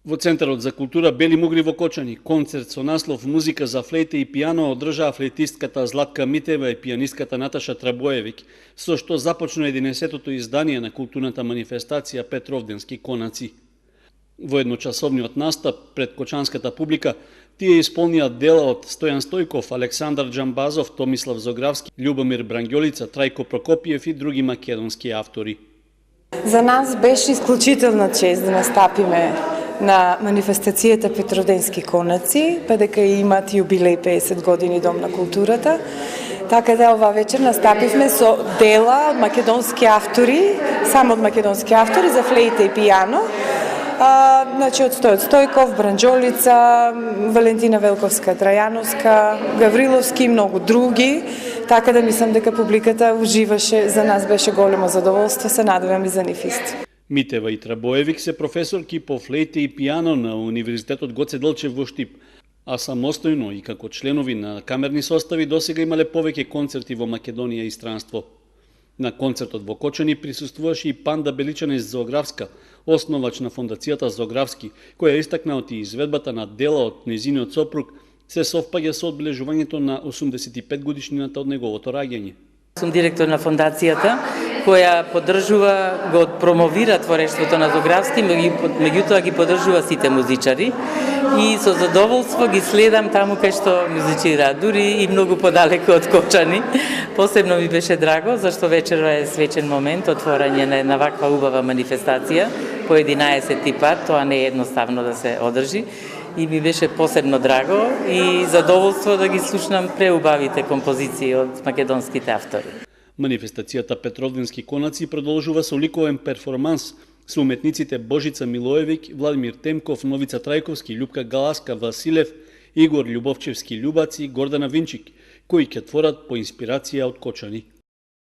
Во Центарот за култура Бели Мугри во Кочани, концерт со наслов Музика за флейта и пијано одржаа флейтистката Златка Митева и пијанистката Наташа Трабоевиќ, со што започна 11-тото издание на културната манифестација Петровденски конаци. Во едночасовниот настап пред кочанската публика тие исполнија дела од Стојан Стојков, Александар Џамбазов, Томислав Зогравски, Љубомир Брангјолица, Трајко Прокопиев и други македонски автори. За нас беше исклучителна чест да настапиме на манифестацијата Петровденски конаци, падека имат јубилеј 50 години Дом на културата. Така да ова вечер настапивме со дела од македонски автори, само од македонски автори за флейта и пијано. Значи од Стојков, Бранџолица, Валентина Велковска, Трајановска, Гавриловски и многу други. Така да мислам дека публиката уживаше, за нас беше големо задоволство, се надевам и за нив исто. Митева и Трабоевиќ се професорки по флейте и пијано на Универзитетот Гоце Делчев во Штип, а самостојно и како членови на камерни состави досега имале повеќе концерти во Македонија и странство. На концертот во Кочани присуствуваше и Панда Беличанес Зогравска, основач на фондацијата Зогравски, која истакна од изведбата на дела од нејзиниот сопруг се совпаѓа со одбележувањето на 85 годишнината од неговото раѓање. Сум директор на фондацијата, која поддржува, го промовира творештвото на Зогравски, меѓутоа ги поддржува сите музичари и со задоволство ги следам таму кај што музицира, дури и многу подалеку од Кочани. Посебно ми беше драго, зашто вечерва е свечен момент, отворање на една ваква убава манифестација, по 11-ти пат, тоа не е едноставно да се одржи. И ми беше посебно драго и задоволство да ги слушнам преубавите композиции од македонските автори. Манифестацијата Петровденски конаци продолжува со ликовен перформанс со уметниците Божица Милоевиќ, Владимир Темков, Новица Трајковски, Љупка Галаска, Василев, Игор Љубовчевски Љубаци и Гордана Винчик, кои ќе творат по инспирација од Кочани.